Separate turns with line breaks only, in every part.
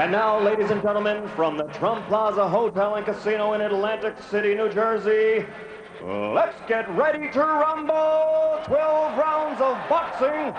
And now, ladies and gentlemen, from the Trump Plaza Hotel and Casino in Atlantic City, New Jersey, let's get ready to rumble. 12 rounds of boxing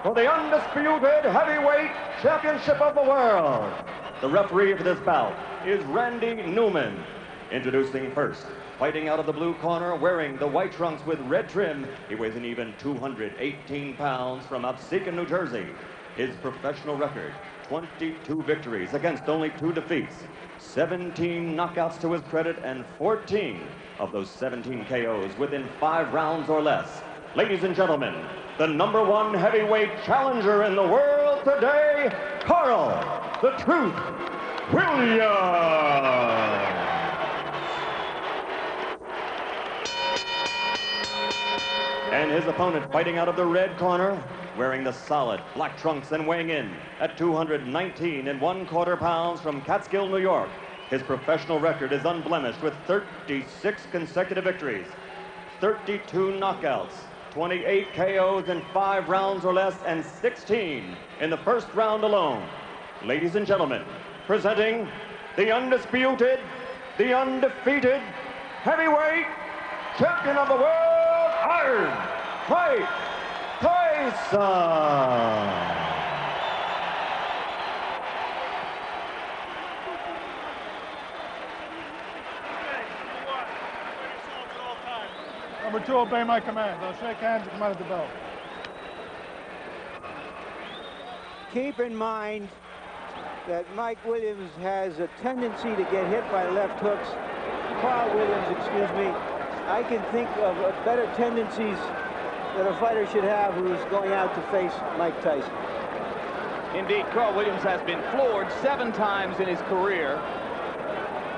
for the undisputed heavyweight championship of the world. The referee for this bout is Randy Newman. Introducing first, fighting out of the blue corner, wearing the white trunks with red trim, he weighs an even 218 pounds from Absecon, New Jersey. His professional record, 22 victories against only 2 defeats, 17 knockouts to his credit, and 14 of those 17 KOs within 5 rounds or less. Ladies and gentlemen, the #1 heavyweight challenger in the world today, Carl "The Truth" Williams. And his opponent, fighting out of the red corner, wearing the solid black trunks and weighing in at 219 1/4 pounds from Catskill, New York. His professional record is unblemished with 36 consecutive victories, 32 knockouts, 28 KOs in 5 rounds or less, and 16 in the first round alone. Ladies and gentlemen, presenting the undisputed, the undefeated heavyweight champion of the world, Iron Mike Tyson.
Number 2, obey my commands. I'll shake hands and come out of the bell.
Keep in mind that Mike Williams has a tendency to get hit by left hooks. Carl Williams, excuse me. I can think of better tendencies that a fighter should have who's going out to face Mike Tyson.
Indeed, Carl Williams has been floored 7 times in his career.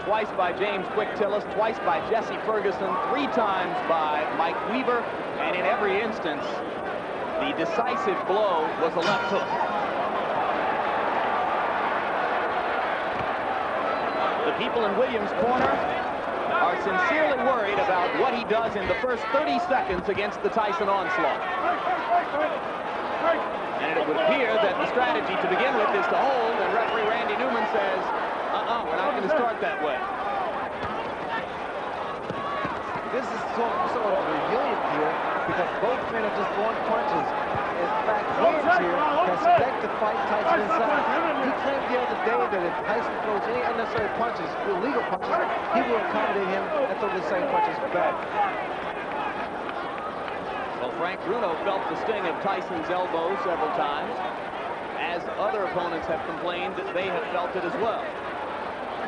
Twice by James Quick Tillis, twice by Jesse Ferguson, 3 times by Mike Weaver, and in every instance, the decisive blow was a left hook. The people in Williams' corner are sincerely worried about what he does in the first 30 seconds against the Tyson onslaught. And it would appear that the strategy to begin with is to hold, and referee Randy Newman says, we're not going to start that way.
This is sort of reunion here because both men are just throwing punches. In fact, Williams here can select to fight Tyson inside. He claimed the other day that if Tyson throws any unnecessary punches, illegal punches, he will accommodate him and throw the same punches back.
Well, Frank Bruno felt the sting of Tyson's elbow several times, as other opponents have complained that they have felt it as well.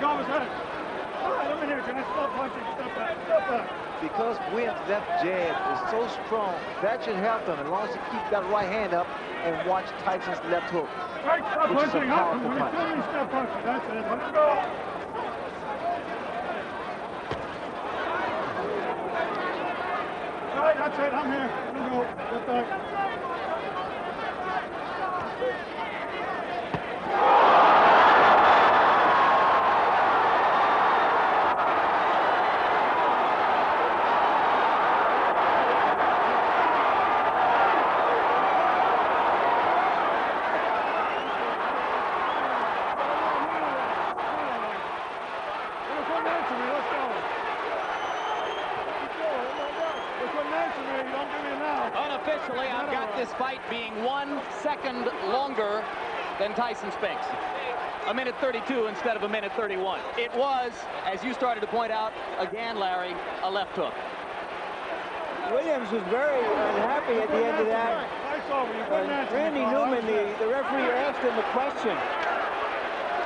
All right, let me hear. Can I stop punching? Step back. Step back.
Because Williams' left jab is so strong, that should help him as long as he keeps that right hand up and watch Tyson's left hook.
Right, stop punching. When you tell me stop punching, that's it. Let's go. All right, that's it. I'm here. Let me go. Get back.
Unofficially, I've got this fight being 1 second longer than Tyson Spinks. 1:32 instead of 1:31. It was, as you started to point out, again, Larry, a left hook.
Williams was very unhappy at the end of that. Randy Newman, the referee, asked him a question,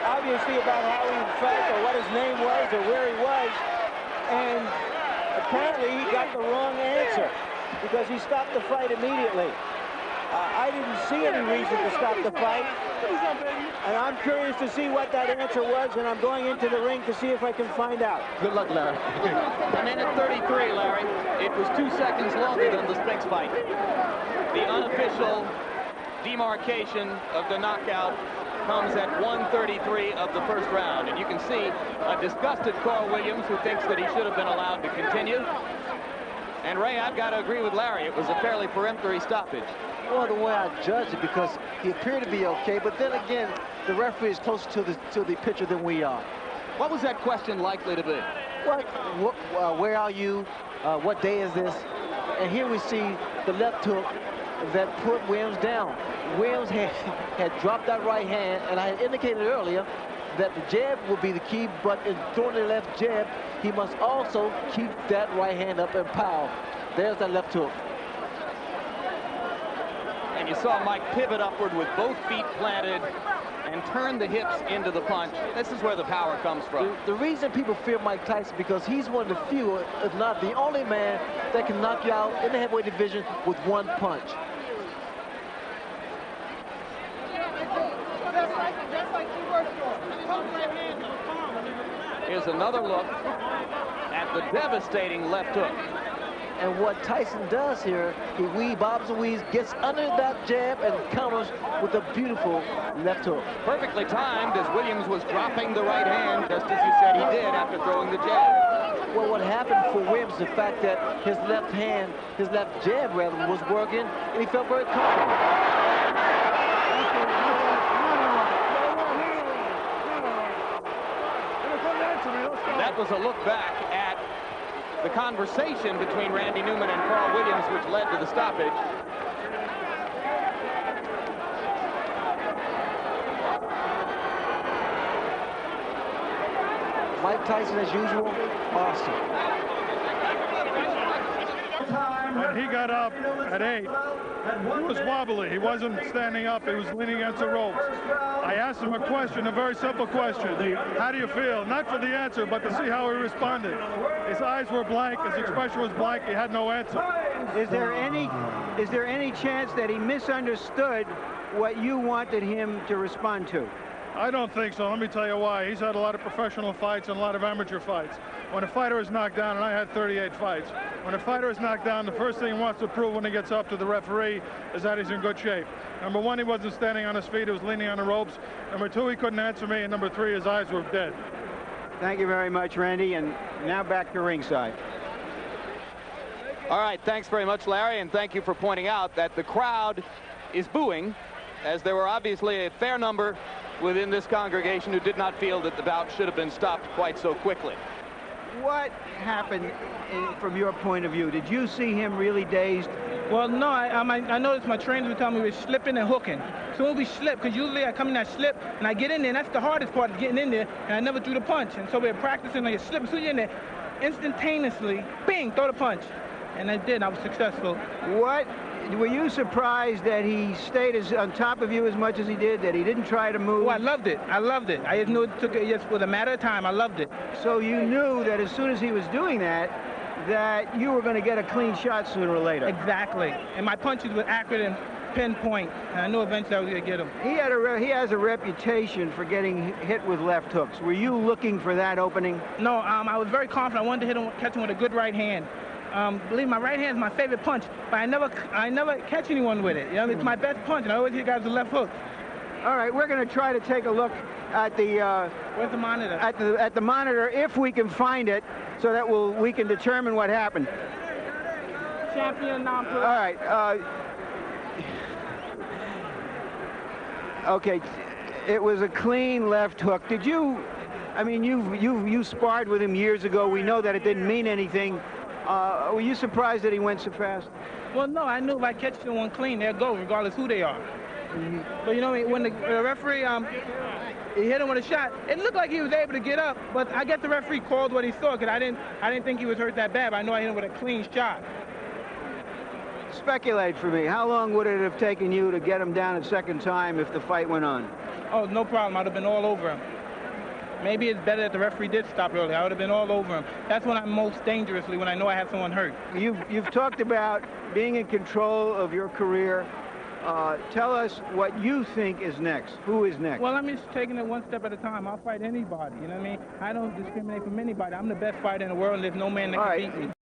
obviously about how he felt or what his name was or where he was, and apparently he got the wrong answer because he stopped the fight immediately. I didn't see any reason to stop the fight, and I'm curious to see what that answer was, and I'm going into the ring to see if I can find out.
Good luck, Larry. 1:33, Larry. It was 2 seconds longer than the Spinks fight. The unofficial demarcation of the knockout comes at 1:33 of the first round, and you can see a disgusted Carl Williams who thinks that he should have been allowed to continue. And Ray, I've got to agree with Larry. It was a fairly peremptory stoppage.
Well, the way I judged it, because he appeared to be okay, but then again, the referee is closer to the pitcher than we are.
What was that question likely to be?
Where are you? What day is this? And here we see the left hook that put Williams down. Williams had dropped that right hand, and I had indicated earlier that the jab will be the key, but in throwing the left jab, he must also keep that right hand up and power. There's that left hook.
And you saw Mike pivot upward with both feet planted and turn the hips into the punch. This is where the power comes from.
The reason people fear Mike Tyson, because he's one of the few, if not the only man, that can knock you out in the heavyweight division with one punch.
Here's another look at the devastating left hook.
And what Tyson does here, he bobs and weaves, gets under that jab and counters with a beautiful left hook.
Perfectly timed as Williams was dropping the right hand, just as you said he did after throwing the jab.
Well, what happened for Williams, the fact that his left hand, his left jab rather, was working, and he felt very comfortable.
That was a look back at the conversation between Randy Newman and Carl Williams, which led to the stoppage.
Mike Tyson, as usual, awesome.
When he got up at 8, he was wobbly. He wasn't standing up. He was leaning against the ropes. I asked him a question, a very simple question. How do you feel? Not for the answer, but to see how he responded. His eyes were blank. His expression was blank. He had no answer.
Is there any chance that he misunderstood what you wanted him to respond to?
I don't think so. Let me tell you why. He's had a lot of professional fights and a lot of amateur fights. When a fighter is knocked down, and I had 38 fights, when a fighter is knocked down, the first thing he wants to prove when he gets up to the referee is that he's in good shape. Number one, he wasn't standing on his feet. He was leaning on the ropes. Number two, he couldn't answer me. And number three, his eyes were dead.
Thank you very much, Randy. And now back to ringside.
All right, thanks very much, Larry, and thank you for pointing out that the crowd is booing, as there were obviously a fair number within this congregation who did not feel that the bout should have been stopped quite so quickly.
What happened from your point of view? Did you see him really dazed?
Well, no, I noticed my trainers would tell me we were slipping and hooking. So when we slip, because usually I come in that slip and I get in there, and that's the hardest part of getting in there, and I never threw the punch. And so we were practicing like a slip. So you're in there, instantaneously, bing, throw the punch. And I did, I was successful.
Were you surprised that he stayed on top of you as much as he did, that he didn't try to move?
Oh, I loved it. I loved it. I just knew it took it just for a matter of time. I loved it.
So you knew that as soon as he was doing that you were going to get a clean shot sooner or later.
Exactly. And my punches were accurate and pinpoint, and I knew eventually I was going to get him.
He has a reputation for getting hit with left hooks. Were you looking for that opening?
No, I was very confident. I wanted to hit him, catch him with a good right hand. Believe me, my right hand is my favorite punch, but I never catch anyone with it. You know, it's my best punch, and I always hit guys with the left hook.
All right, we're going to try to take a look at the
where's the monitor?
At the monitor, if we can find it, so that we can determine what happened.
Champion non-pro.
All right. Okay, it was a clean left hook. Did you? I mean, you sparred with him years ago. We know that it didn't mean anything. Were you surprised that he went so fast?
Well, no, I knew if I catch someone clean, they'll go, regardless who they are. Mm-hmm. But you know, when the referee he hit him with a shot, it looked like he was able to get up, but I guess the referee called what he saw, because I didn't think he was hurt that bad, but I know I hit him with a clean shot.
Speculate for me. How long would it have taken you to get him down a second time if the fight went on?
Oh, no problem. I'd have been all over him. Maybe it's better that the referee did stop early. I would have been all over him. That's when I'm most dangerously, when I know I have someone hurt.
You've talked about being in control of your career. Tell us what you think is next. Who is next?
Well, I'm just taking it one step at a time. I'll fight anybody. You know what I mean? I don't discriminate from anybody. I'm the best fighter in the world, and there's no man that can beat me.